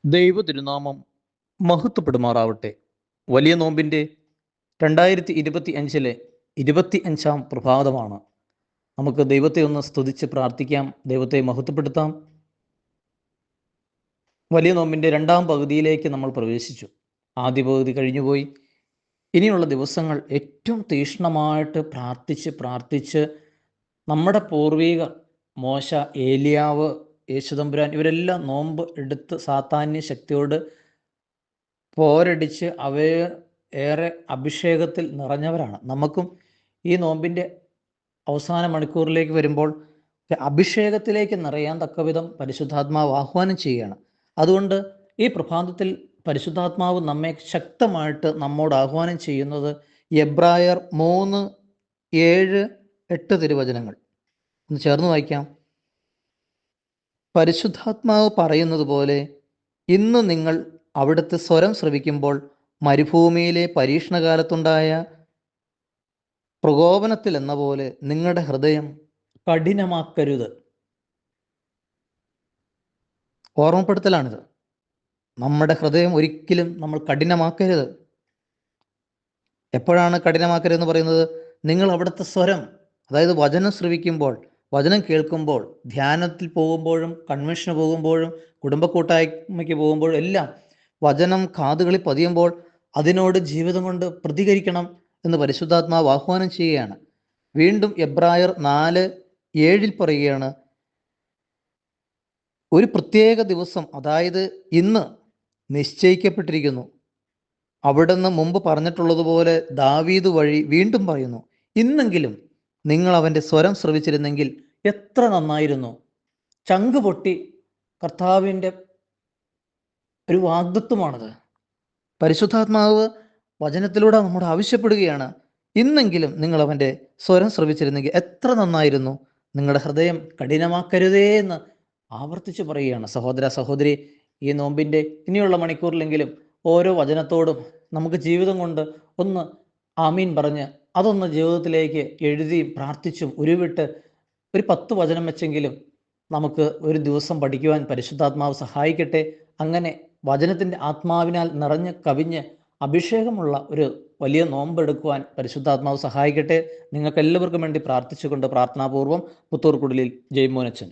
ദൈവ തിരുനാമം മഹത്വപ്പെടുമാറാവട്ടെ. വലിയ നോമ്പിൻ്റെ 2025 25-ാം പ്രഭാതമാണ്. നമുക്ക് ദൈവത്തെ ഒന്ന് സ്തുതിച്ച് പ്രാർത്ഥിക്കാം, ദൈവത്തെ മഹത്വപ്പെടുത്താം. വലിയ നോമ്പിൻ്റെ 2-ാം പകുതിയിലേക്ക് നമ്മൾ പ്രവേശിച്ചു. ആദ്യ പകുതി കഴിഞ്ഞുപോയി. ഇനിയുള്ള ദിവസങ്ങൾ ഏറ്റവും തീക്ഷ്ണമായിട്ട് പ്രാർത്ഥിച്ച് നമ്മുടെ പൂർവികർ മോശ, ഏലിയാവ്, യേശുതമ്പുരാൻ ഇവരെല്ലാം നോമ്പ് എടുത്ത് സാത്താന്യ ശക്തിയോട് പോരടിച്ച് അവയെ ഏറെ അഭിഷേകത്തിൽ നിറഞ്ഞവരാണ്. നമുക്കും ഈ നോമ്പിൻ്റെ അവസാന മണിക്കൂറിലേക്ക് വരുമ്പോൾ അഭിഷേകത്തിലേക്ക് നിറയാൻ തക്കവിധം പരിശുദ്ധാത്മാവ് ആഹ്വാനം ചെയ്യുകയാണ്. അതുകൊണ്ട് ഈ പ്രഭാതത്തിൽ പരിശുദ്ധാത്മാവ് നമ്മെ ശക്തമായിട്ട് നമ്മോട് ആഹ്വാനം ചെയ്യുന്നത് എബ്രായർ 3:7-8 തിരുവചനങ്ങൾ ഒന്ന് ചേർന്ന് വായിക്കാം. പരിശുദ്ധാത്മാവ് പറയുന്നത് പോലെ ഇന്ന് നിങ്ങൾ അവിടുത്തെ സ്വരം ശ്രവിക്കുമ്പോൾ മരുഭൂമിയിലെ പരീക്ഷണകാലത്തുണ്ടായ പ്രകോപനത്തിൽ എന്ന പോലെ നിങ്ങളുടെ ഹൃദയം കഠിനമാക്കരുത്. ഓർമ്മപ്പെടുത്തലാണിത്. നമ്മുടെ ഹൃദയം ഒരിക്കലും നമ്മൾ കഠിനമാക്കരുത്. എപ്പോഴാണ് കഠിനമാക്കരുതെന്ന് പറയുന്നത്? നിങ്ങൾ അവിടുത്തെ സ്വരം, അതായത് വചനം ശ്രവിക്കുമ്പോൾ, വചനം കേൾക്കുമ്പോൾ, ധ്യാനത്തിൽ പോകുമ്പോഴും, കൺവെൻഷന് പോകുമ്പോഴും, കുടുംബ കൂട്ടായ്മയ്ക്ക് പോകുമ്പോഴും എല്ലാം വചനം കാതുകളിൽ പതിയുമ്പോൾ അതിനോട് ജീവിതം കൊണ്ട് പ്രതികരിക്കണം എന്ന് പരിശുദ്ധാത്മാവ് ആഹ്വാനം ചെയ്യുകയാണ്. വീണ്ടും എബ്രായർ 4:7 പറയുകയാണ്, ഒരു പ്രത്യേക ദിവസം, അതായത് ഇന്ന് നിശ്ചയിക്കപ്പെട്ടിരിക്കുന്നു. അവിടുന്ന് മുമ്പ് പറഞ്ഞിട്ടുള്ളതുപോലെ ദാവീദ് വഴി വീണ്ടും പറയുന്നു, ഇന്നെങ്കിലും നിങ്ങൾ അവൻ്റെ സ്വരം ശ്രവിച്ചിരുന്നെങ്കിൽ എത്ര നന്നായിരുന്നു. ചങ്ക് പൊട്ടി കർത്താവിൻ്റെ ഒരു വാഗ്ദത്വമാണത്. പരിശുദ്ധാത്മാവ് വചനത്തിലൂടെ നമ്മോട് ആവശ്യപ്പെടുകയാണ്, ഇന്നെങ്കിലും നിങ്ങൾ അവൻ്റെ സ്വരം ശ്രവിച്ചിരുന്നെങ്കിൽ എത്ര നന്നായിരുന്നു. നിങ്ങളുടെ ഹൃദയം കഠിനമാക്കരുതേ എന്ന് ആവർത്തിച്ച് പറയുകയാണ്. സഹോദര സഹോദരി, ഈ നോമ്പിൻ്റെ ഇനിയുള്ള മണിക്കൂറിലെങ്കിലും ഓരോ വചനത്തോടും നമുക്ക് ജീവിതം കൊണ്ട് ഒന്ന് ആമീൻ പറഞ്ഞ് അതൊന്ന് ജീവിതത്തിലേക്ക് എഴുതിയും പ്രാർത്ഥിച്ചും ഉരുവിട്ട് ഒരു 10 വചനം വെച്ചെങ്കിലും നമുക്ക് ഒരു ദിവസം പഠിക്കുവാൻ പരിശുദ്ധാത്മാവ് സഹായിക്കട്ടെ. അങ്ങനെ വചനത്തിൻ്റെ ആത്മാവിനാൽ നിറഞ്ഞ് കവിഞ്ഞ് അഭിഷേകമുള്ള ഒരു വലിയ നോമ്പെടുക്കുവാൻ പരിശുദ്ധാത്മാവ് സഹായിക്കട്ടെ. നിങ്ങൾക്ക് എല്ലാവർക്കും വേണ്ടി പ്രാർത്ഥിച്ചുകൊണ്ട് പ്രാർത്ഥനാപൂർവ്വം പുത്തൂർക്കുടലിൽ ജയ്മോനച്ചൻ.